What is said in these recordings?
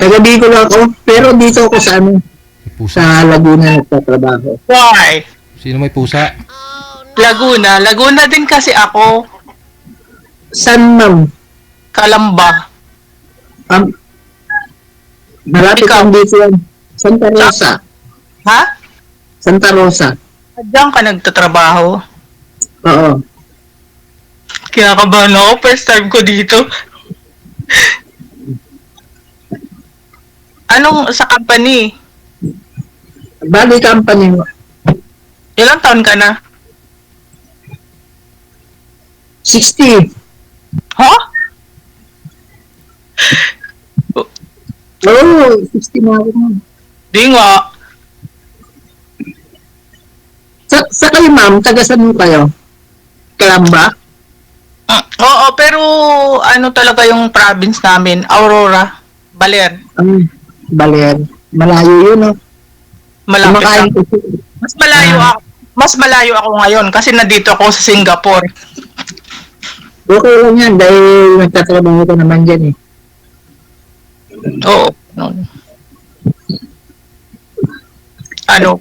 Taga Bicol ako, pero dito ako sa ano, May pusa. sa Laguna nagtatrabaho. Why? Sino may pusa? Laguna. Laguna din kasi ako. San ma'am? Kalamba. Um, Malapit Ikaw? lang dito yan. Santa Rosa. Ha? Santa Rosa. Diyan ka nagtatrabaho? Oo. Kinakabahan ako. First time ko dito. Anong sa company? Bali company mo. Ilang taon ka na? 60. Ha? Oo, 60 na ako. Di nga. Sa kayo ma'am, taga saan mo kayo? Kalamba? Oo, pero ano talaga yung province namin? Aurora. Baler. Baler. Malayo yun, no? Malapit Kumakain lang. ko. Mas malayo ako. Mas malayo ako ngayon kasi nandito ako sa Singapore. Okay lang yan dahil nagtatrabaho ko naman dyan eh. Oo. Ano?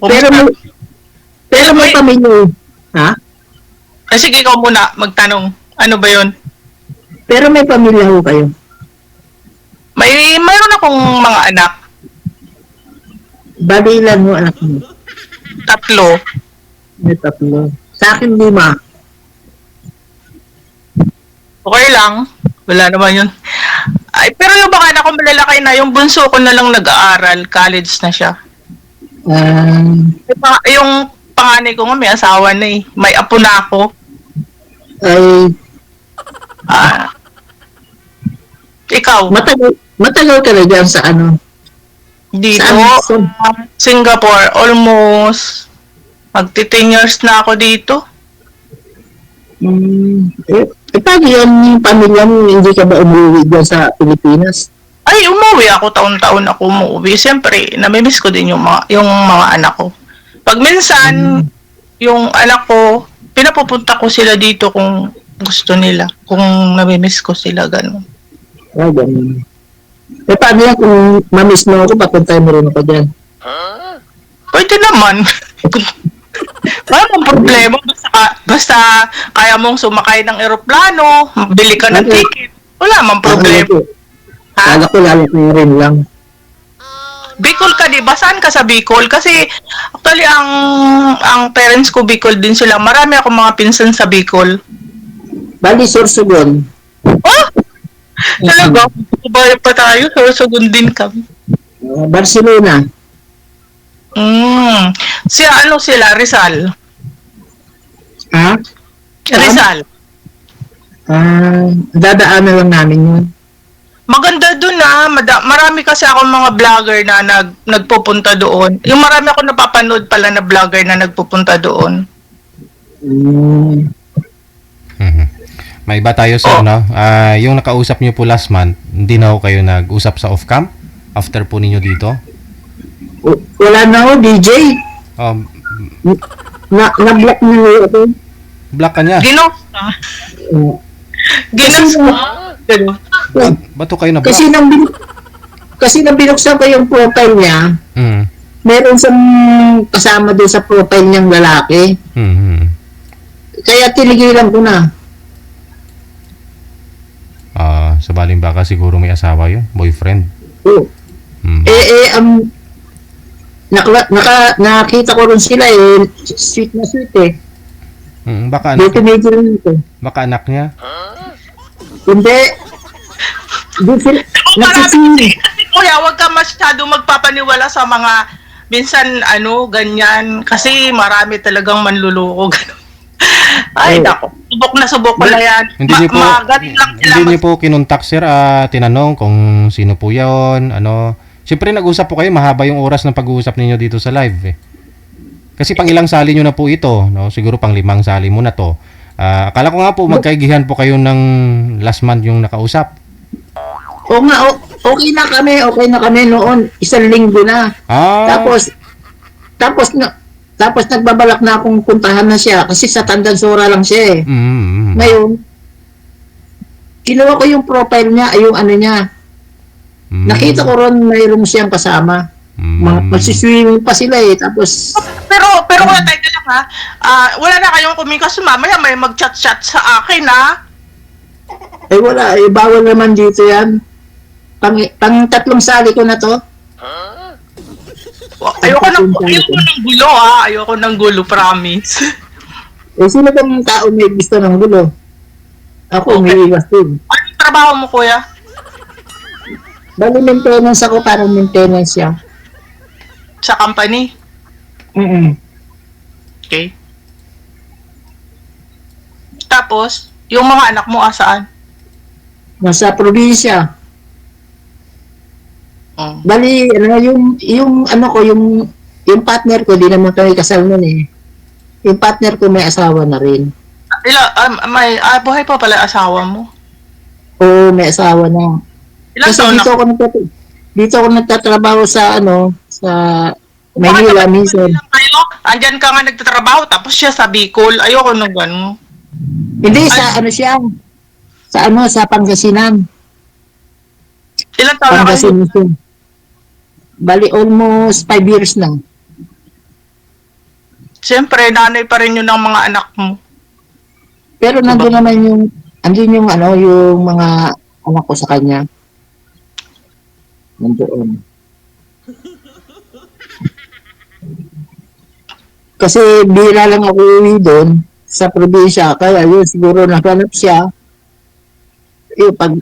Pero may pamilya. Ha? Sige, ikaw muna magtanong. Ano ba yun? Pero may pamilya ho kayo. Mayroon akong mga anak. Bali ilan mo anak mo? 3. May 3. Sa akin 5. Okay lang. Wala naman yun. Ay, pero yung baka anak ko malalaki na, yung bunso ko na lang nag-aaral. College na siya. Yung panganay ko nga may asawa na eh. May apo na ako. Ay, Ikaw, matagal ka na dyan sa ano? dito, Saan? Singapore, almost magti-10 years na ako dito. Paano yan yung pamilya mo? Hindi ka ba umuwi dyan sa Pilipinas? Ay, umuwi ako, taon-taon ako umuwi. Siyempre, namimiss ko din yung mga anak ko. Pag minsan, yung anak ko, pinapupunta ko sila dito kung gusto nila. Kung namimiss ko sila, gano'n. Ganun. Paano yan kung mamiss mo ako, papuntay mo rin ako dyan? Pwede naman. Wala mong problema. Basta kaya mong sumakay ng eroplano, bili ka ng ticket. Wala mong problema. Kala ko lalaki rin lang. Bicol ka, di ba? Saan ka sa Bicol? Kasi actually ang parents ko Bicol din sila. Marami akong mga pinsan sa Bicol. Bali, Sorsogon. Oh! Talaga, bayan pa tayo. Sorsogon din kami. Barcelona. Sila, Rizal. Ha? Rizal. Dadaanan lang namin yun. Maganda dun marami kasi ako mga vlogger na nagpupunta doon. Yung marami ako napapanood pala na vlogger na nagpupunta doon. May iba tayo sa ano, yung nakausap niyo po last month, hindi na ho kayo nag-usap sa off-cam after po ninyo dito? Wala na ako, DJ. Na-block niyo ako. Block ka niya? Ginos Ba't ho kayo na-block? Kasi nang binuksan ko yung profile niya, meron siyang kasama doon sa profile niyang lalaki. Kaya tinigilan ko na. Sabaling baka siguro may asawa yun, boyfriend. Oo. Nakita ko rin sila sweet na sweet eh. Baka anak niya? Hindi. Kuya, huwag ka masyado magpapaniwala sa mga minsan ganyan kasi marami talagang manluloko gano'n. Ay, nako. Subok ko na yan. Hindi niyo po kinontak sir, tinanong kung sino po yun, Siyempre nag-usap po kayo, mahaba yung oras ng pag-uusap ninyo dito sa live eh. Kasi pang ilang sali nyo na po ito, no? Siguro pang 5 sali mo na to. Akala ko nga po magkaigihan po kayo ng last month yung nakausap. Oo nga, okay na kami noon. 1 linggo na. Tapos nagbabalak na akong puntahan na siya kasi sa Tandansora lang siya eh. Ngayon, kinuha ko yung profile niya, yung niya, Nakita ko ron mayroon siyang kasama. Magsiswimming pa sila eh. Tapos, Pero wala tayo lang ha. Wala na kayong kumikas. Mamaya may mag-chat-chat sa akin ha. wala. Bawal naman dito yan. Pang 3 sali ko na to. Ayoko ng gulo ha. Ayoko ng gulo, promise. Sino bang tao may gusto ng gulo? Ako, may iwas din. Anong trabaho mo, kuya? Bali, maintenance ako, parang maintenance siya. Sa company? Okay. Tapos, yung mga anak mo asaan? Nasa probinsya. Bali, yung partner ko, di naman kami kasal nun eh. Yung partner ko may asawa na rin. Buhay pa pala asawa mo? Oo, may asawa na. Ilang Kasi taon na? dito ako nagtatrabaho sa sa Manila minsan. Andyan ka nga nagtatrabaho tapos siya sa Bicol. Ayoko nung gano'n. Hindi, sa Pangasinan. Ilang taon na kayo? Pangasinan. Bali, almost 5 years na. Siyempre, nanay pa rin yun ng mga anak mo. Pero nandun naman yung mga anak ko sa kanya. Nandoon. Kasi bihira lang ako uwi doon sa probinsya. Kaya yun, siguro nahanap siya. Pag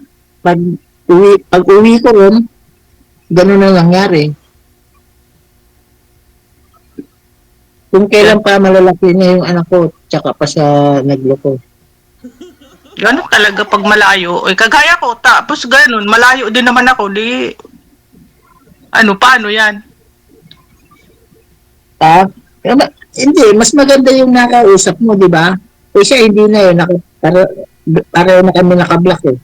uwi ko ron, ganun na nangyari. Kung kailan pa malalaki na yung anak ko, tsaka pa siya nagloko. Gano'n talaga pag malayo. Kagaya ko, tapos gano'n, malayo din naman ako. Paano yan? Hindi, mas maganda yung nakausap mo, di ba? Siya hindi na yun, para na kami nakablock eh.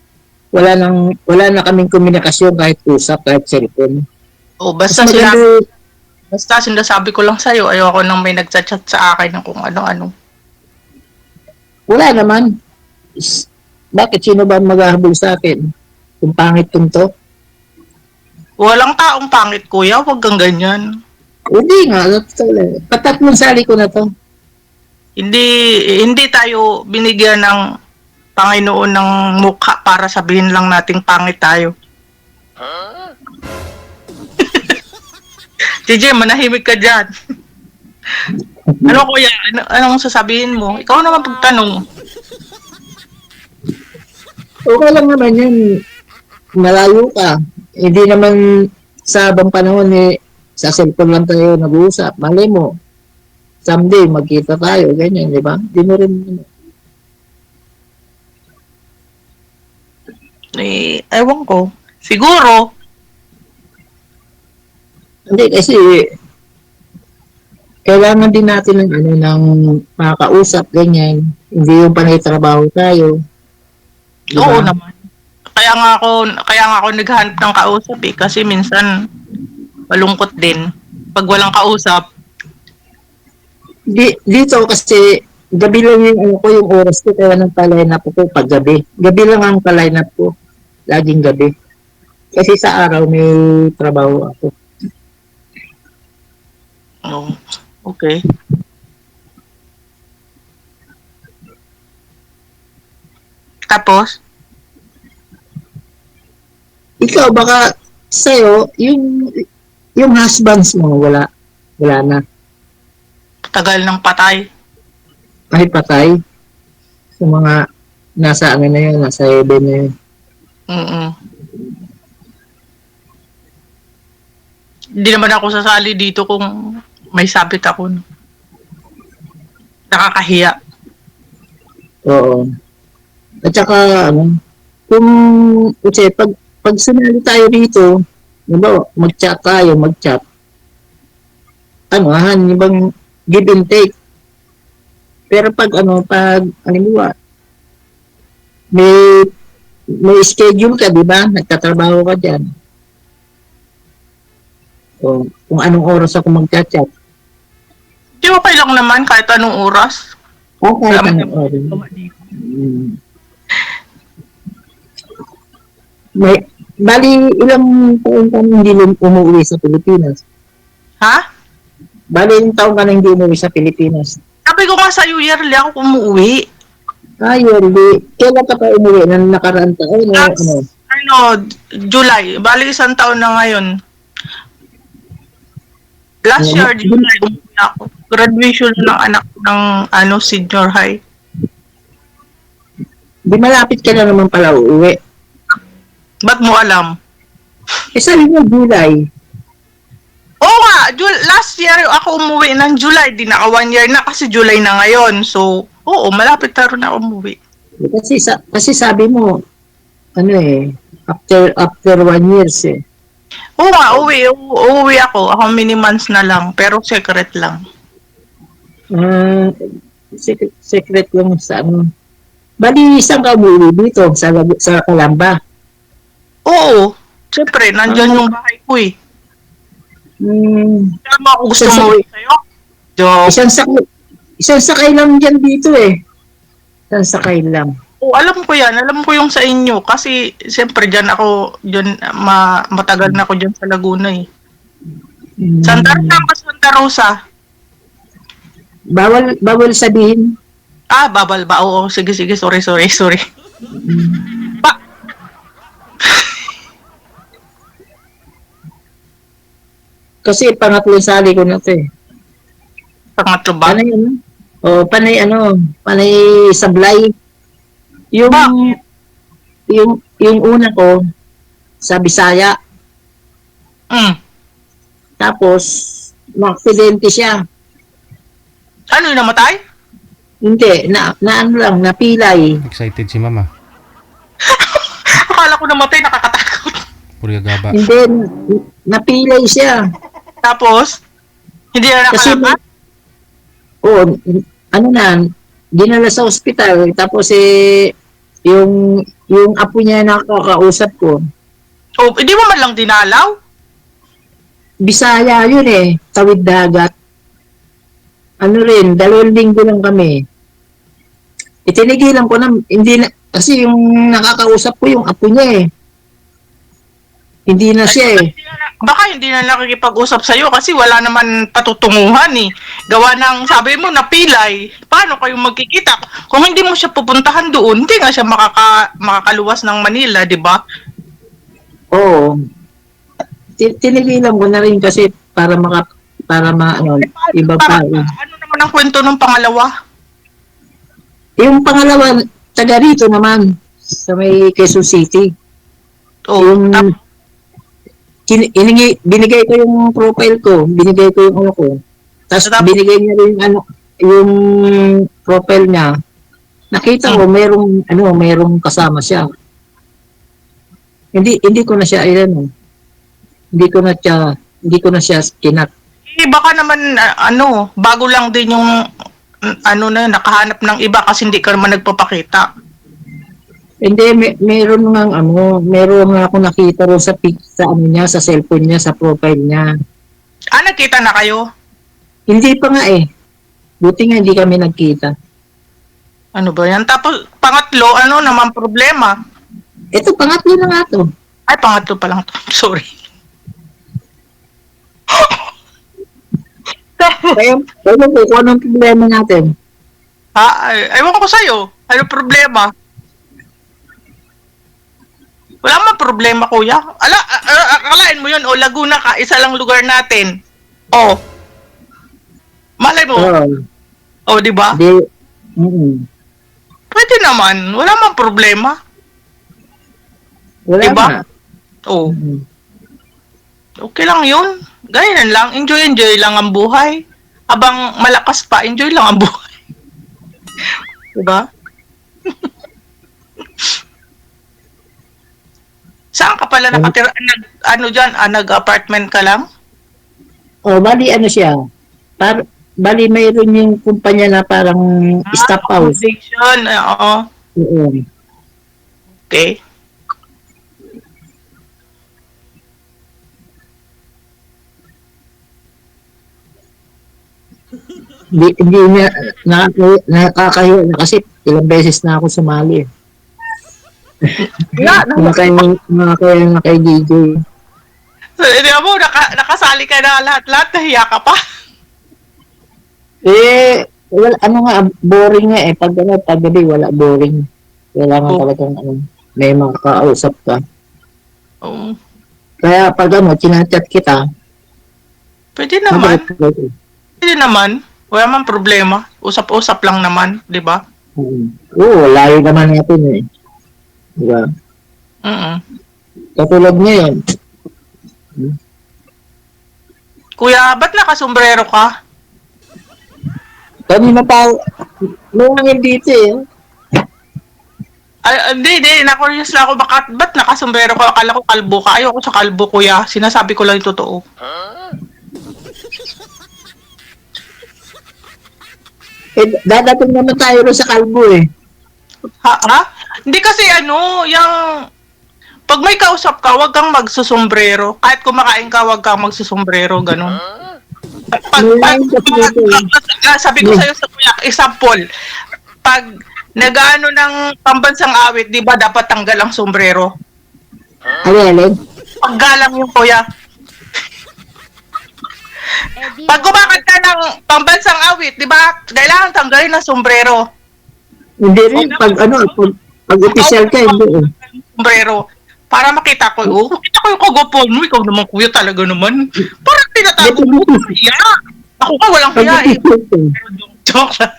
Wala na kaming komunikasyon kahit usap, kahit cellphone. Basta sinasabi ko lang sa'yo, ayoko nang may nagchat-chat sa akin ng kung ano-ano. Wala naman. Bakit? Sino ba maghahabol sa akin? Kung pangit kong to? Walang taong pangit, kuya. Huwag kang ganyan. Hindi nga. Patatlong sali ko na to. Hindi tayo binigyan ng Panginoon ng mukha para sabihin lang nating pangit tayo. JJ, manahimik ka dyan. Ano kuya? Anong sasabihin mo? Ikaw naman pagtanong. Okay lang naman yun. Malayo ka. Hindi naman sa abang panahon sa cellphone lang tayo nag-uusap. Malay mo, someday magkita tayo. Ganyan, di ba? Hindi mo rin. Ewan ko. Siguro. Hindi, kasi kailangan din natin ng makakausap, ganyan. Hindi yung panay trabaho tayo. Diba? Oo naman. Kaya nga ako naghahanap ng kausap kasi minsan malungkot din pag walang kausap. Dito kasi gabi lang yung oras ko kaya nang pa-line up ko pag gabi. Gabi lang ang pa-line up ko. Laging gabi. Kasi sa araw may trabaho ako. Oh, okay. Tapos? Ikaw, baka sa'yo, yung husbands mo, wala na. Tagal ng patay. Kahit patay. Sa mga, nasa heaven na yun. Hindi naman ako sasali dito kung may sabit ako. Nakakahiya. Oo. At saka, kasi pag sumali tayo dito, mag-chat tayo, ibang give and take. Pero may schedule ka, di ba? Nagtatrabaho ka dyan. O, kung anong oras ako mag-chat. Di ba lang naman kahit anong oras? Okay, anong oras. Bali, ilang taon ka nang hindi umuwi sa Pilipinas? Ha? Bali, ilang taon ka nang hindi umuwi sa Pilipinas? Sabi ko nga sa'yo, yearly ako umuwi. Yearly. Kailan ka pa umuwi? Nang nakaraan taon o ano? July. Bali, isang taon na ngayon. Last Oo. year, July, umuwi ako. Graduation ng anak ko ng senior high. Di malapit ka na naman pala uuwi. Ba't mo alam? Sabi mo, July. Oo nga, last year ako umuwi ng July. Di naka 1 year na kasi July na ngayon. So, oo, malapit na rin ako umuwi. Kasi sabi mo, ano after 1 years eh. Oo nga, uuwi ako. Ako mini months na lang, pero secret lang. Secret lang sa ano. Bali, isang ka umuwi dito sa Calamba. Oo, siyempre, nandyan yung bahay ko eh. Kaya mo ako gusto mo sa'yo? Joke. Isang sakay lang dyan dito eh. Isang sakay lang. Oo, alam ko yan. Alam ko yung sa inyo. Kasi, siyempre, matagal na ako dyan sa Laguna eh. Santa Rosa ba Santa Rosa? Bawal sabihin. Babal ba? Oo, sige. Sorry. Kasi pangatlo sali ko na to eh. Pangatlo ba? Panay sablay. Yung, Bakit? yung una ko, sa Bisaya. Tapos, na-aksidente siya. Ano yung namatay? Hindi, ano lang, napilay. Excited si mama. Akala ko namatay, nakakatakot. Purya gaba. Hindi, napilay siya. Tapos, hindi na nakalakad? Dinala sa ospital. Tapos yung apo niya nakakausap ko. Oh, hindi mo man lang dinalaw? Bisaya yun eh, tawid dagat. 2 linggo lang kami. Itinigilan ko na, kasi yung nakakausap ko yung apo niya eh. Hindi na siya eh. Baka hindi na nakikipag-usap sa'yo kasi wala naman patutunguhan eh. Gawa ng, sabi mo, napilay. Paano kayo magkikita? Kung hindi mo siya pupuntahan doon, hindi nga siya makakaluwas ng Manila, di ba? Oo. Tinigilan ko na rin kasi para iba pa. Ano naman ang kwento ng pangalawa? Yung pangalawa, taga rito naman, sa may Quezon City. Oh, Binigay ko yung profile ko, binigay ko yung ano ko. Tapos binigay niya rin yung profile niya. Nakita ko merong kasama siya. Hindi ko na siya hindi ko na siya kinat. baka naman, bago lang din yung, nakahanap ng iba kasi hindi ka naman nagpapakita. Hindi, meron nga ako nakita ro sa niya, sa cellphone niya, sa profile niya. Nagkita na kayo? Hindi pa nga eh. Buti nga hindi kami nagkita. Ano ba yan? Tapos, pangatlo, naman problema? Ito, pangatlo na nga to. Ay, pangatlo pa lang to. Sorry. Kaya po, kung anong problema natin? Ewan ko sa'yo. Ano problema? Wala man problema, kuya. Akalain mo yun, Laguna ka, isa lang lugar natin. Malay mo. Di ba? Pwede naman. Wala man problema. Wala diba? na. Okay lang yun. Ganyan lang. Enjoy lang ang buhay. Habang malakas pa, enjoy lang ang buhay. Diba? Saan ka pala nakatira? Nag-apartment ka lang? Bali siya. Bali mayroon yung kumpanya na parang staff house. Accommodation. Oo. Okay. Hindi niya nakakahiya na kasi ilang beses na ako sumali. Wala na. Mga kay DJ. So, hindi mo, nakasali ka na lahat-lahat, nahiya ka pa. Well, ano nga, boring nga eh. Pag gabi, wala boring. Kailangan Oh. talagang may mga kausap ka. Oo. Kaya pag chinachat kita, Pwede naman. mabalik. Pwede naman. Wala man problema. Usap-usap lang naman, di ba? Oo, layo naman natin eh. Diba? Mm. Katulad ngayon, Kuya, ba't nakasombrero ka? kanina pa, nungangin dito eh. Ay, hindi. Na-curious lang ako. Ba't nakasombrero ka? Akala ko kalbo ka. Ayoko sa kalbo, kuya. Sinasabi ko lang yung totoo. Dadating naman tayo rin sa kalbo eh. Ha? Hindi kasi yung... Pag may kausap ka, wag kang magsusombrero. Kahit kumakain ka, wag kang magsusombrero. Ganun. Sabi ko sa'yo sa kuya, example, pag nag-ano ng pambansang awit, di ba dapat tanggal ang sombrero? Alin? Paggalang yung kuya. Pag kumakanta ng pambansang awit, di ba, kailangan tanggalin ang sombrero. Hindi rin, pag official ka, hindi eh. Sombrero. Para makita ko, makita ko yung kagwapuan mo, ikaw naman kuya talaga naman. Parang tinatago mo ko kaya. Ako ka walang kaya eh. Joke lang.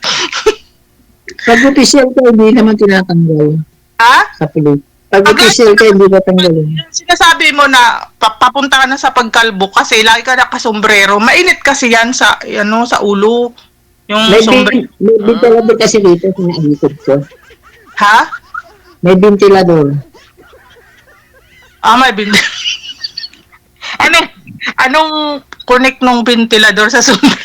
Pag official ka, hindi naman tinatanggal Ha? sa pilit. Pag official ka, hindi natanggal. Sinasabi mo na papunta ka na sa pagkalbo kasi lagi ka nakasombrero. Mainit kasi yan sa sa ulo. Yung sombrero. May ventilador kasi dito sa naikot ko. Ha? May ventilador. May ventilador. Anong connect nung ventilador sa sombrero?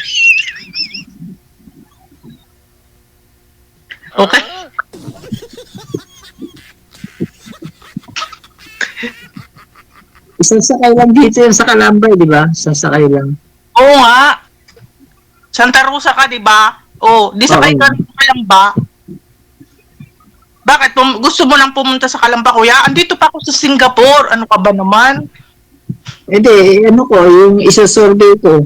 Okay. Isang sakay lang dito yung sa Kalambay, di ba? Isang sakay lang. Oo nga. Santa Rosa ka, di ba? Di sakay ka ng Kalamba. Bakit? Gusto mo lang pumunta sa Kalamba, kuya? Andito pa ako sa Singapore. Ano ka ba naman? Hindi, yung isa-survey ko.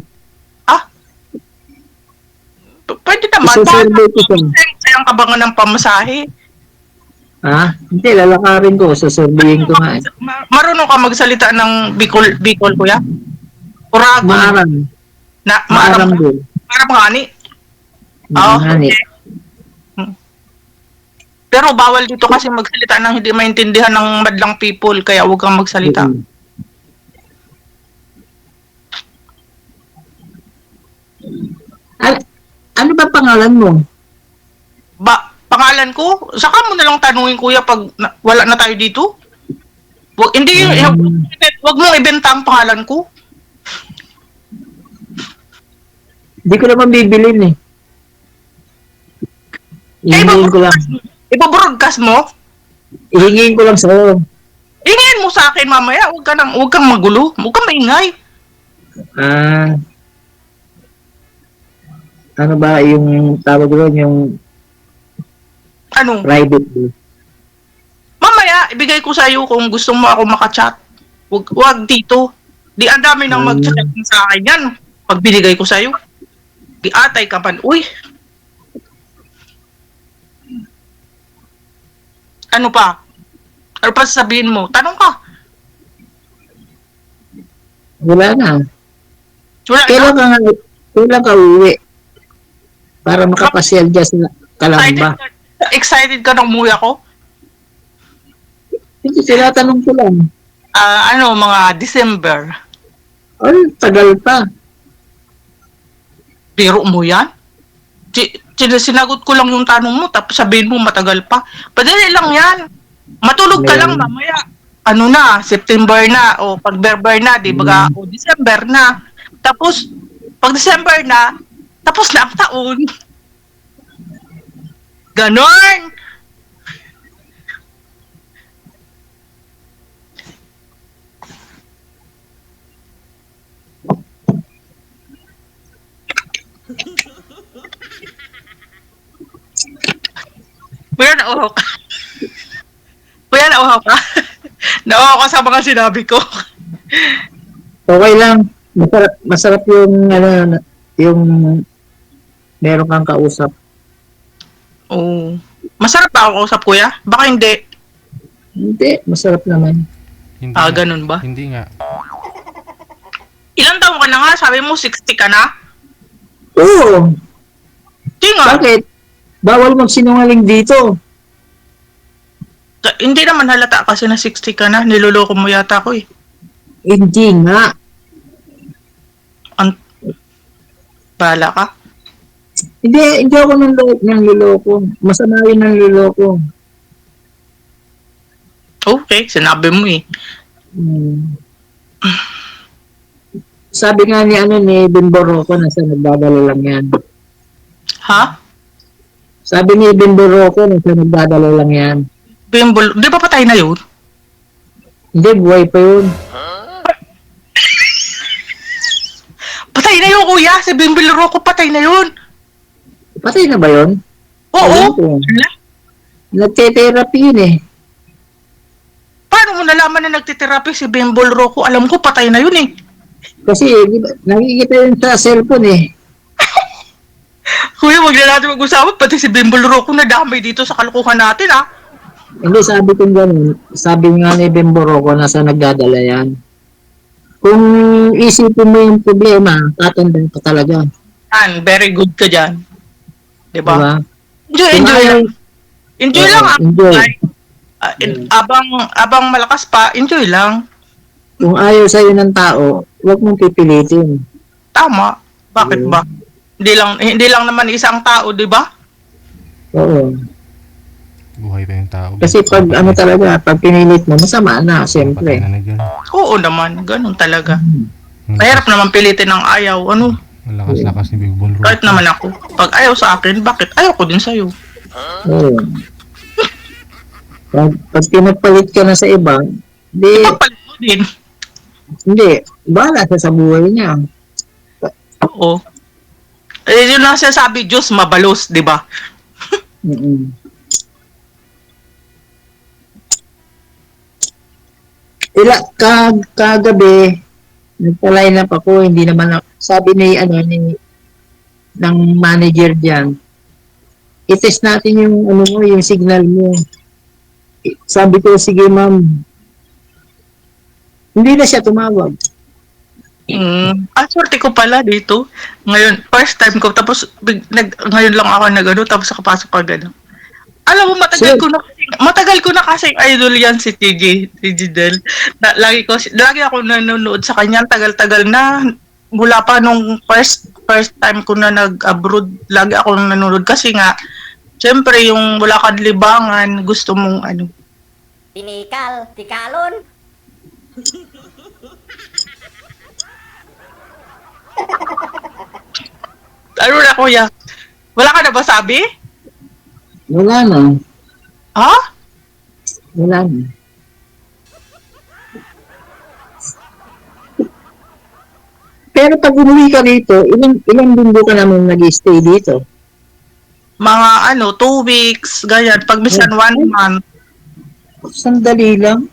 Pwede naman. Isa-survey ko siya. Sayang ka ba nga ng pamasahe? Hindi, lalakarin ko. Sasurveyin ko nga eh. Marunong ka magsalita ng Bicol, kuya? Urago. Maaram. Maaram din. Maaram nga ni. Maaram. Okay. Pero bawal dito kasi magsalita ng hindi maintindihan ng madlang people, kaya huwag kang magsalita. Ano ba pangalan mo? Pangalan ko? Saka mo na lang tanungin, kuya, pag wala na tayo dito. Wag mong ibenta ang pangalan ko. Hindi ko naman bibilin eh. Hingin ko lang. Iba-broadcast mo? Hingin ko lang sa'yo. Hingin mo sa akin mamaya. Huwag kang magulo. Huwag kang maingay. Ano ba yung tawag doon, yung Ano? private do? Mamaya, ibigay ko sa'yo kung gusto mo ako makachat. Huwag dito. Di ang dami nang mag-chat sa akin yan. Pag binigay ko sa'yo. Di atay ka pa. Uy. Ano pa? Ano pa sasabihin mo? Tanong ka. Wala na. Wala na. Kailan ka uwi? Para makapasyal dyan sa Kalamba. Excited ka ng umuwi ako? Hindi, tinatanong ko lang. Mga December. Ay, tagal pa. Biro mo yan? Sinagot ko lang yung tanong mo, tapos sabihin mo matagal pa. Padali lang yan. Matulog ka lang mamaya. September na, o pag Berber na, di ba? O December na. Tapos, pag December na, tapos na ang taon. Ganon! Kuya, nauhaw ka. Kuya, nauhaw ka. Oo, kasama nga sinabi ko. Okay lang. Masarap yung, ano, yung meron kang kausap. Oo. Masarap ba ako kausap, kuya? Baka hindi. Hindi, masarap naman. Hindi Ah, nga. ganun ba? Hindi nga. Ilang taon ka na nga? Sabi mo 60 ka na? Oo. Hindi nga. Bakit? Bawal magsinungaling dito. Hindi naman halata kasi na 60 ka na. Niloloko mo yata ko eh. Hindi nga. Bahala ka. Hindi ako ng luloko. Masama yun ng luloko. Okay, sinabi mo eh. Hmm. Sabi nga ni Bimboroco na sa nagdadala lang yan. Ha? Sabi ni Bimboroco na sa nagdadala lang yan. Bimbol, di ba patay na yun? Hindi, buhay pa yun. Patay na yun, kuya. Si Bimbol Rocco, patay na yun. Patay na ba yun? Oo. Alam ko. Nagte-therapy yun eh. Paano mo nalaman na nagtiterapi si Bimbol Rocco? Alam ko, patay na yun eh. Kasi di ba, nakikita yun sa cellphone eh. Kuya, wag na natin mag-usapan. Pati si Bimbol Rocco na damay dito sa kalukuhan natin, ha? Hindi, sabi ko gano'n. Sabi nga ni Bimboroco na sa nagdadala yan. Kung isipin mo yung problema, tatandang ka talaga. Yan, very good ka dyan. Diba? Diba? Enjoy, Kung enjoy ayaw- lang. Enjoy lang, ha? Enjoy. Like, abang malakas pa, enjoy lang. Kung ayaw sa'yo ng tao, huwag mong pipilitin. Tama. Bakit ba? Hindi lang naman isang tao, di ba? Oo. Buhay pa yung tao. Kasi pag ano talaga, pag pinilit mo, masama na, Patay siyempre. na na dyan. Oo naman, ganun talaga. Ang Mahirap naman pilitin ng ayaw. Ano? Ang lakas-lakas ni Big Ball Road. Kahit naman ako. Pag ayaw sa akin, bakit? Ayaw ko din sa'yo. Oo. Pag pinagpalit ka na sa iba, Pagpalit mo din. hindi, bahala siya sa buhay niya. Oo. Eh, yun lang sinasabi, Diyos mabalos, di ba? Mm-mm. Kagabi, nagpa-line up ako, hindi naman sabi ng manager diyan, i-test natin yung yung signal mo. Sabi ko, sige ma'am. Hindi na siya tumawag. Swerte ko pala dito. Ngayon, first time ko, tapos ngayon lang ako nag-ano, tapos nakapasok pa gano'n. Alam mo, matagal ko na kasi idol yan si TG Del. Lagi ako nanonood sa kanya, tagal-tagal na. Mula pa nung first time ko na nag-abroad, lagi ako nanonood kasi nga, syempre yung wala kang libangan, gusto mong ano. Tinikal, tikalon. Ano na kuya? Wala ka na ba sabi? Wala na. Ha? Wala na. Pero pag umuwi ka dito, ilang linggo ka naman nag-stay dito? Mga 2 weeks, ganyan. Pag minsan 1 month. Sandali lang.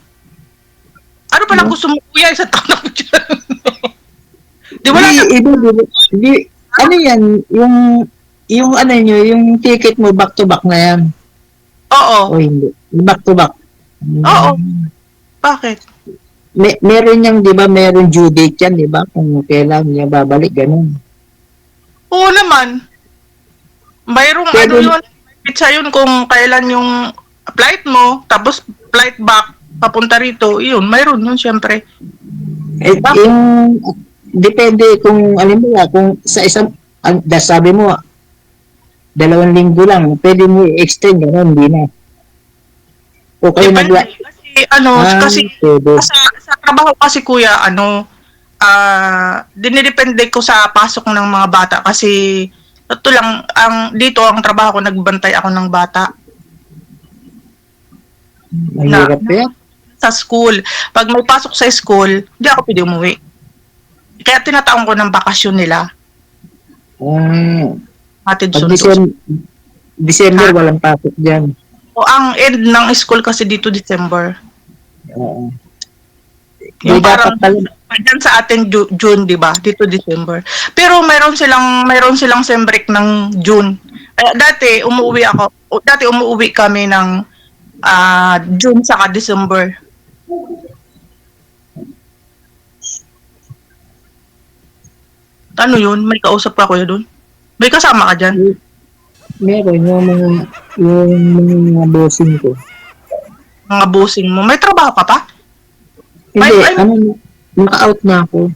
Ano pala gusto mo kuya? Isang taon na ko dyan. Di wala na. Ano yan, yung ano nyo, yung ticket mo back to back na yan. Oo. O hindi, back to back. Oo. Bakit? Meron yung, di ba, meron due date yan, di ba? Kung kailan niya babalik, ganun. Oo naman. Mayroong Pero- yun. Pizza yun kung kailan yung flight mo, tapos flight back, papunta rito, yun, mayroon yun syempre. Eh, yung, depende kung, alam mo kung sa isang, sabi mo, 2 linggo lang, pwede mo i-extend, ganun, hindi na. O kayo Depende. Kasi pwede. sa trabaho kasi kuya, dinidepende ko sa pasok ng mga bata kasi ito lang, dito ang trabaho ko, nagbantay ako ng bata Mahirap yan. sa school. Pag may pasok sa school, hindi ako pwede umuwi. Kaya tinataon ko ng bakasyon nila. Hatid Pag sundo. December, walang pasok dyan. O ang end ng school kasi dito December. Oo. Yung Di dapat parang pala, dyan sa atin June, 'di ba? Dito December. Pero mayroon silang sem break ng June. Dati umuwi kami ng June saka December. Ano yun? May kausap ka kuya doon? May kasama ka dyan? meron yung mga bossing ko. Mga bossing mo. May trabaho ka pa? Hindi, Ay, naka-out na ako.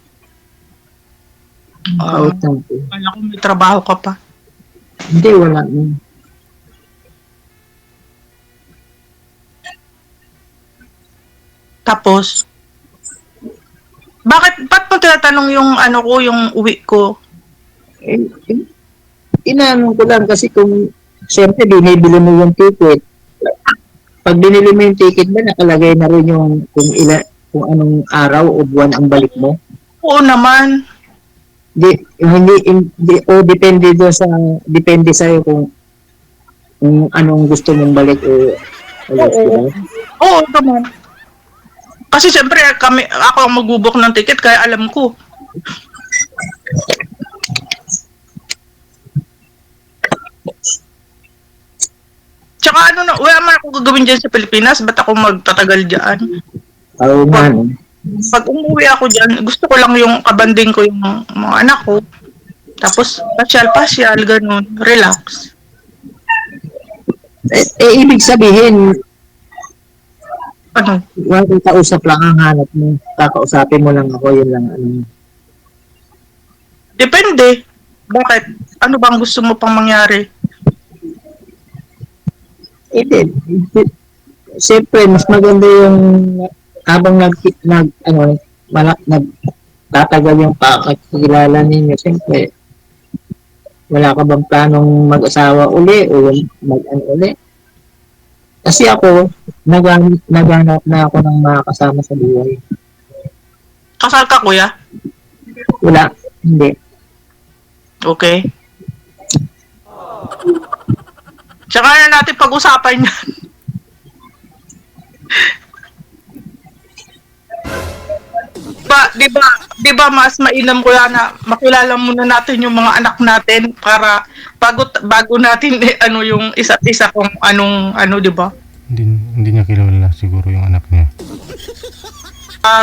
Ah. Naka-out na ako. Kala ko may trabaho ka pa. Hindi, wala na. Tapos, ba't mo tinatanong yung ano ko, yung uwi ko? Inanong ko lang kasi kung siyempre binibili mo yung ticket. Pag binili mo yung ticket ba, nakalagay na rin yung kung anong araw o buwan ang balik mo? Oo naman. Depende sa kung anong gusto mong balik o diba? Oo naman. Kasi siyempre ako ang magbubuk ng ticket kaya alam ko. Tsaka wala man ako gagawin dyan sa Pilipinas, ba't ako magtatagal dyan? Oo nga, no? Pag umuwi ako dyan, gusto ko lang yung kabanding ko yung mga anak ko. Tapos, pasyal, ganun, relax. Ibig sabihin, Ano? walang kausap lang ang hanap mo. Kakausapin mo lang ako, yun lang. Depende. Bakit? Ano bang gusto mo pang mangyari? Hindi. Siyempre, mas maganda yung habang nagtatagal yung pakakilala ninyo, siyempre, wala ka bang planong mag-asawa uli o mag-ano uli? Kasi ako, naghanap na ako ng mga kasama sa buhay. Kasal ka, kuya? Wala, hindi. Okay. Tsaka na natin pag-usapan yan. Di ba mas mainam ko yan na makilala muna natin yung mga anak natin para bago natin yung isa't isa kung di ba? Hindi niya kilala siguro yung anak niya.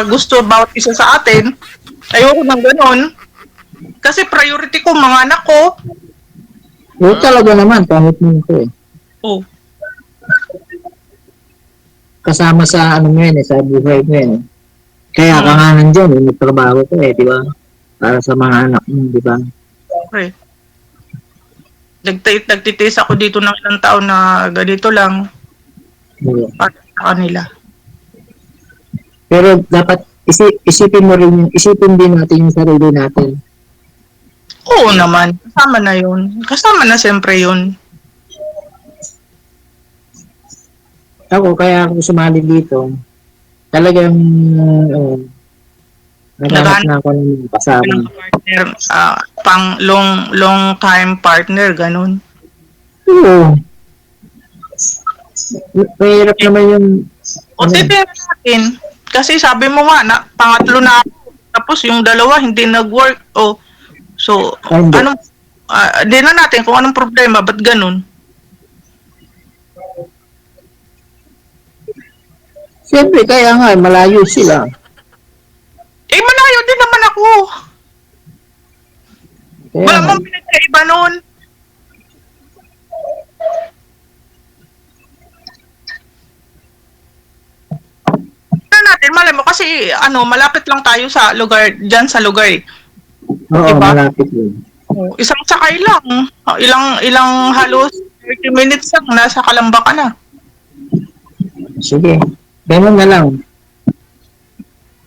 Gusto bawat isa sa atin. Ayoko ng ganon. Kasi priority ko mga anak ko. Oo talaga naman, kahit mo ito eh. Oh. Kasama sa mo yun sa buhay mo yun eh. Kaya ka nga nandyan eh, nagtrabaho ko eh, di ba? Para sa mga anak mo, di ba? Okay. Nagtitiis ako dito ng ilang taon na ganito lang Oo. para sa kanila. Pero dapat isipin din natin yung sarili natin. Oo naman. Kasama na yun. Kasama na siyempre yun. Ako, kaya ako sumali dito, talagang naghanap na ako ng kasama. Partner, pang long time partner, ganun. Oo. Mahirap naman yung O titignan natin. Kasi sabi mo nga, pangatlo na ako. Tapos yung dalawa hindi nag-work. So, Hindi. di na natin kung anong problema, ba't ganun? Siyempre, kaya nga, malayo sila. Malayo din naman ako. Kaya Wala nga, mang pinagkaiba nun. Natin, malay mo, kasi malapit lang tayo sa lugar, dyan sa lugar eh. oo, diba? malapit yun. Isang sakay lang. Ilang halos 30 minutes lang, nasa Kalamba ka na. Sige, ganun na lang.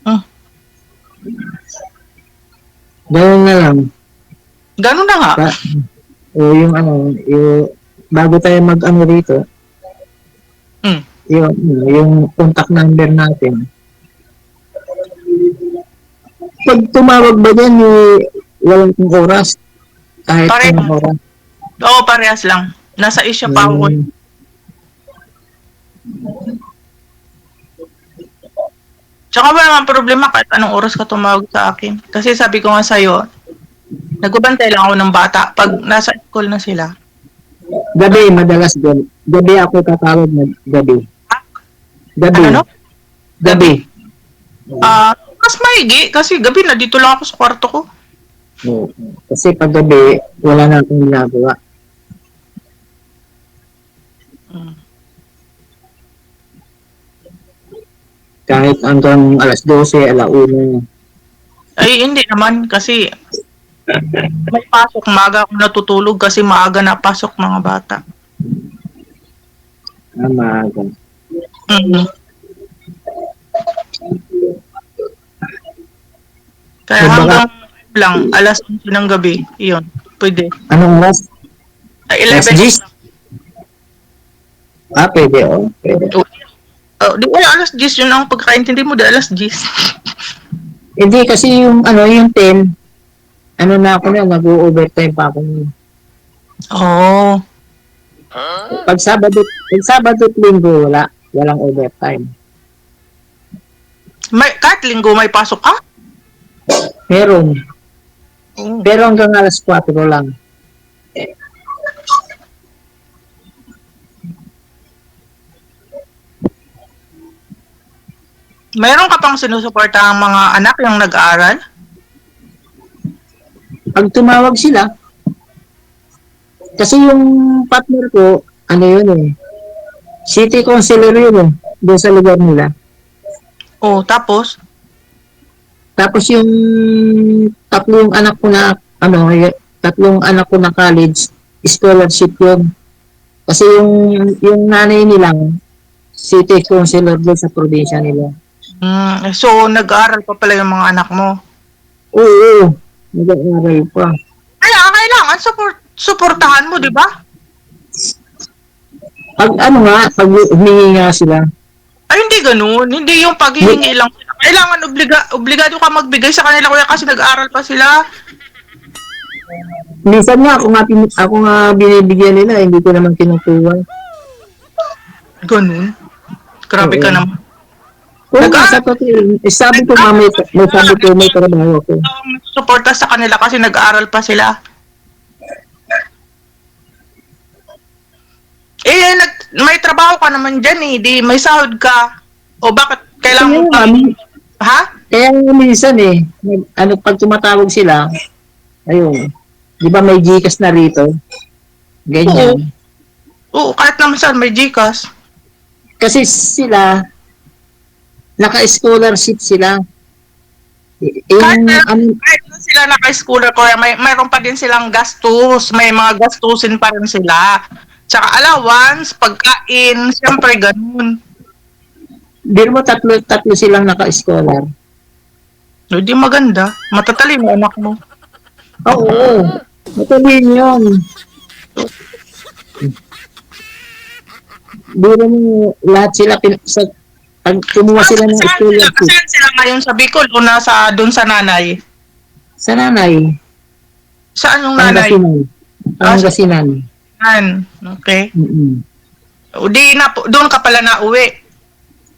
Hmm. Ganun na lang. Ganun na nga. Yung bago tayo rito, Hmm. yung contact number natin. Pag tumawag ba dyan, walang oras. Kahit Pare- anong oras. Oo, parehas lang. Nasa Asia pa ako. Hmm. Tsaka wala naman problema kahit anong oras ka tumawag sa akin. Kasi sabi ko nga sa'yo, nagbabantay lang ako ng bata pag nasa school na sila. Gabi, madalas gabi. Gabi ako tatawag na gabi. Gabi. Ano? Gabi. Mas maigi kasi gabi na dito lang ako sa kwarto ko. Oo. Kasi pag gabi, wala na akong ginagawa. Kahit hanggang alas 12, alauna. Ay, hindi naman kasi may pasok. Maaga ako natutulog kasi maaga na pasok mga bata. Maaga. Mhm. Kaya So, hanggang lang, alas 11 ng gabi, iyon, pwede. Anong oras? Ay, Alas 11. 10? Pwede, oh. Pwede. Di wala alas 10 yun ang pagkakaintindi mo, di alas 10. Hindi, kasi yung 10, na ako na, nag-overtime pa ako. Oo. Pag Sabado at Linggo, walang overtime. Kahit linggo may pasok ka? Meron. Oo. Pero hanggang alas 4 lang. Meron ka pang sinusuporta ang mga anak yung nag-aaral? Pag tumawag sila, kasi yung partner ko, city councilor yun doon sa lugar nila. Oo, tapos? Tapos yung tatlong anak ko na college, scholarship yun. Kasi yung nanay nilang, city councilor doon sa probinsya nila. So, nag-aaral pa pala yung mga anak mo? Oo, nag-aaral pa. Kaya, kailangan suportahan mo, di ba? Pag humingi nga sila, Ay, hindi ganun. Hindi yung paghihingi lang. Kailangan obligado ka magbigay sa kanila kuya kasi nag-aaral pa sila. minsan nga ako nga binibigyan nila, hindi ko naman kinukuha. Ganun. Grabe ka Oo. naman. Kung nasa totoo, sabi ko may trabaho ako. Suporta sa kanila kasi nag-aaral pa sila. May trabaho ka naman dyan eh. Di may sahod ka. O bakit kailangan mo Ha? Kaya minsan pag tumatawag sila, ayun, di ba may Gcash na rito? Ganyan. Oo, kahit naman saan may GCash. Kasi sila, naka-scholarship sila. Kahit na sila naka-schooler ko, mayroon pa din silang gastos. May mga gastusin pa rin sila. Tsaka allowance, pagkain, siyempre ganun. Biro mo tatlo silang naka-scholar. Hindi maganda. Matatalino anak mo. Oo. Matalin yun. Biro mo lahat sila pag kumuha sila ng scholarship. Saan sila ngayon sa Bicol o doon sa nanay? Sa nanay. Saan yung nanay? Pangasinan. Okay. Mm-mm. O di doon ka pala na uwi.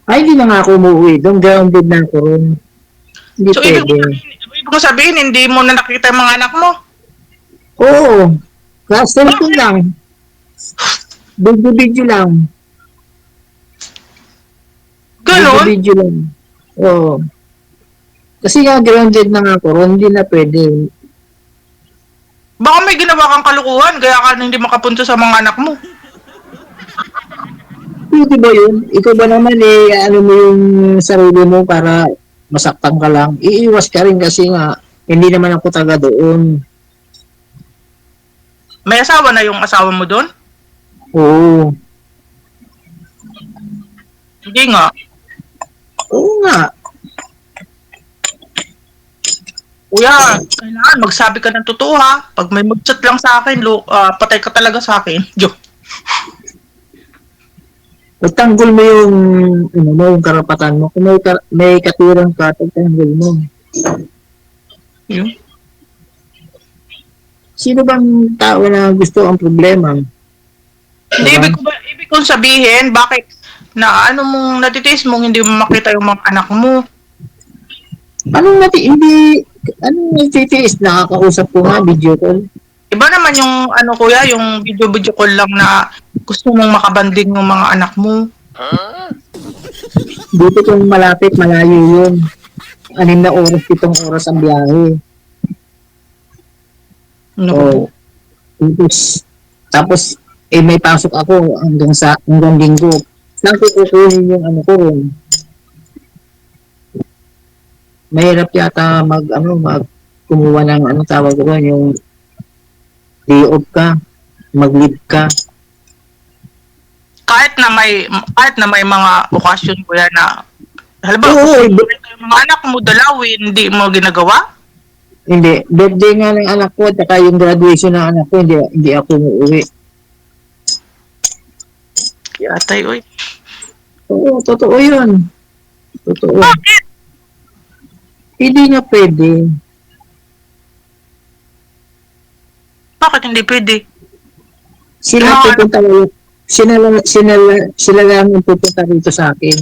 Ay, hindi na nga ako umuwi. Doon grounded na ako ron. Hindi So, pwede. ibig mo sabihin, hindi mo na nakita yung mga anak mo? Oo. Cellphone lang. Video lang. Ganon? Video lang. Oo. Kasi nga grounded na nga ako ron. Hindi na pwede. Baka may ginawa kang kalukuhan, kaya ka hindi makapunta sa mga anak mo. Pwede ba yun? Ikaw ba naman ano mo yung sarili mo para masaktan ka lang? Iiwas ka rin kasi nga hindi naman ako taga doon. May asawa na yung asawa mo doon? Oo. Hindi nga. Oo nga. Kuya, kailangan magsabi ka ng totoo ha. Pag may mag-chat lang sa akin, patay ka talaga sa akin. Jo. Pagtanggol mo yung karapatan mo. Kung may katirang ka, pagtanggol mo. Yun. Sino bang tao na gusto ang problema? Hindi, ibig kong sabihin, bakit na ano mong natitiis mong hindi mo makita yung mga anak mo? Anong natitiis? Nakakausap ko nga, video call. Iba naman yung ano kuya, yung video-video call lang na gusto mong makabanding yung mga anak mo. Dito kung malapit, malayo yun. 6 oras, 7 oras ang biyahe. No. Oo. Tapos, may pasok ako hanggang linggo. Saan ko kukunin yung ano ko ron? Mahirap yata kumuha ng tawag ko ron, yung day off ka, mag-leave ka. Kahit na may mga okasyon kuya na halimbawa Oo, gusto yung mga anak mo dalawin, hindi mo ginagawa? hindi. Birthday nga ng anak ko, at saka yung graduation ng anak ko, hindi ako umuwi. Yatay, oy. Oo, totoo yun. Totoo. Bakit? Hindi nga pwede. Bakit hindi pwede? Sila Mga pupunta sila lang yung pupunta rito sa akin.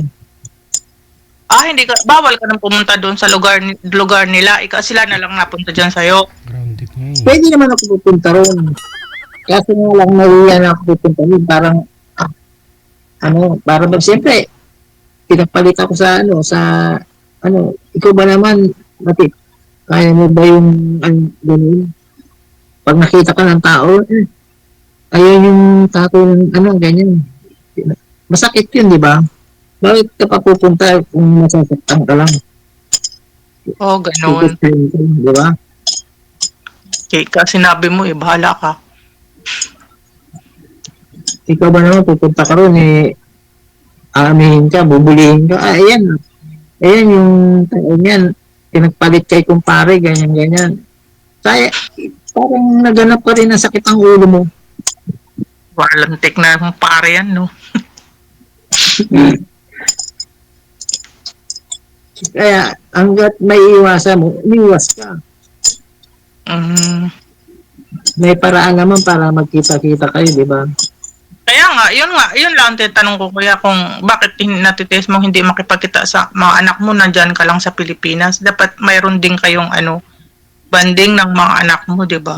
bawal ka nang pumunta doon sa lugar nila. Sila na lang napunta dyan sa'yo. Grounded nga eh. Pwede naman ako pupunta ron. Kaso nga lang nahiya na ako pupunta ron. Parang siyempre, pinapalit ako ikaw ba naman, kaya mo ba yung, ganun? Pag nakita ka ng tao, ayun yung tato ng, ganyan. Masakit yun, di ba? Bakit ka pa pupunta kung masasaktan ka lang? Oh, ganun. Di ba? Kaya sinabi mo, bahala ka. Ikaw ba naman pupunta ka ron, aamihin ka, bubulihin ka, ayan yung tao niyan, pinagpalit kay kumpare, ganyan. Kaya, parang naganap pa rin ang sakit ang ulo mo. Walantik na yung pare yan, no? Kaya, hanggat may iwasan mo, iwas ka. Mm. May paraan naman para magkita-kita kayo, di ba? Kaya nga, yun lang ang titanong ko kuya kung bakit natitest mo hindi makipagkita sa mga anak mo, nandyan ka lang sa Pilipinas. Dapat mayroon din kayong banding ng mga anak mo, di ba?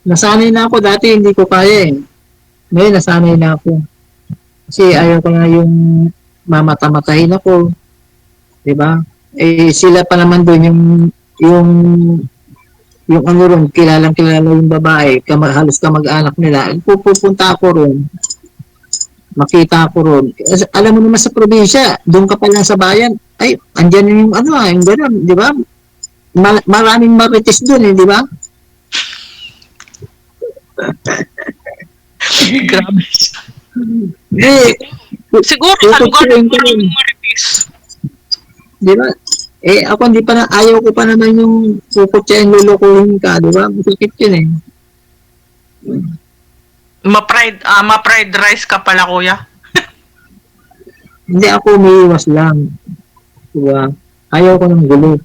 Nasanay na ako dati, hindi ko kaya eh. Ngayon, nasanay na ako. Kasi ayaw ko na yung mamata-matahin ako. Di ba? Sila pa naman doon yung ron, kilalang kilala yung babae, halos kamag-anak nila, pupunta ako ron, makita ako ron. Alam mo naman sa probinsya, doon ka pa lang sa bayan, andyan yung yung gano'n, di ba? Maraming marites doon, di ba? Grabe. Di, Siguro sa lugar ng maraming marites. di ba? Ako ayaw ko pa naman yung kukutsahin, lulukuhin ka, di ba? Masakit yun eh. Ma-fried rice ka pala, kuya. Hindi ako umiiwas lang. Di ba? Ayaw ko ng gulo.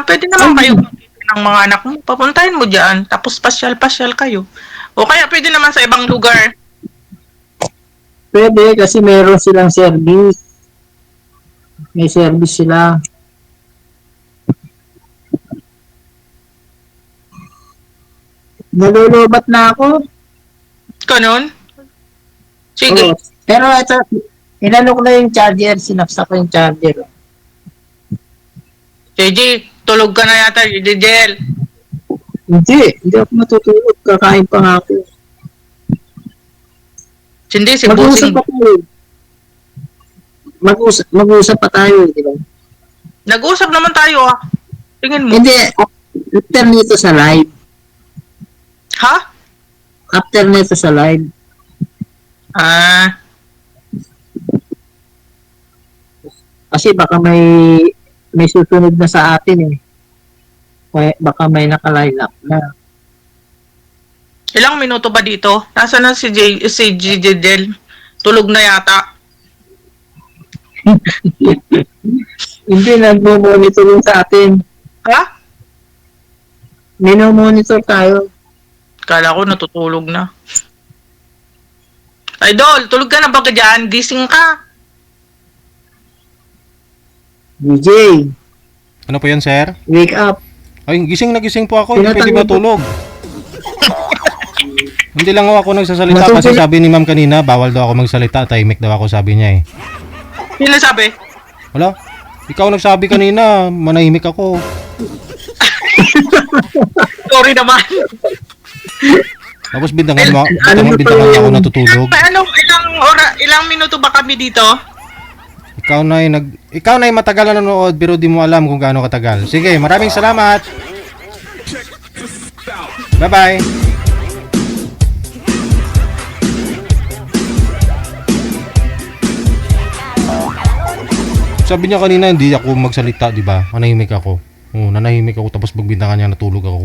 Pwede naman kayo makita ng mga anak mo. Papuntahin mo dyan, tapos pasyal-pasyal kayo. O kaya pwede naman sa ibang lugar. Pwede kasi meron silang service. May service sila. Nalulubat na ako. Ganun? Sige. Oo. Pero ito, inano ko na yung charger, sinaksak ko yung charger. JJ, tulog ka na yata, JJ. Hindi ako matutulog. Kakain pa nga ako. Hindi, si Mag-uusap Bossing. pa tayo. Mag-uusap pa tayo, di ba? Nag-usap naman tayo, Tingin mo. Hindi, after nito sa live. Ha? After nito sa live. Kasi baka may susunod na sa atin eh. Baka may naka-line up na. Ilang minuto ba dito? Nasaan na si JJ? Tulog na yata. Hindi, nagmo-monitor yung sa atin. Ha? Mino-monitor tayo. Kala ko natutulog na. Idol, tulog ka na ba ka dyan? Gising ka. DJ, Ano po yan, sir? wake up. Ay, gising na gising po ako. Hindi pwede Tinatawag- matulog. Hindi lang ako nagsasalita Matulog- kasi sabi ni ma'am kanina, bawal daw ako magsalita. Tahimik daw ako, sabi niya eh. Sino sabi? Wala. Ikaw nagsabi kanina, manahimik ako. Sorry naman. Tapos bintangan mo, Ano ba bintangan niya ako yun? natutulog. Ano, ilang minuto ba kami dito? Ikaw na matagal na nanonood pero di mo alam kung gaano katagal. Sige, maraming salamat. Bye-bye. Sabi niya kanina hindi ako magsalita, di ba? Nanahimik ako. Oo, nanahimik ako tapos magbintangan niya natulog ako.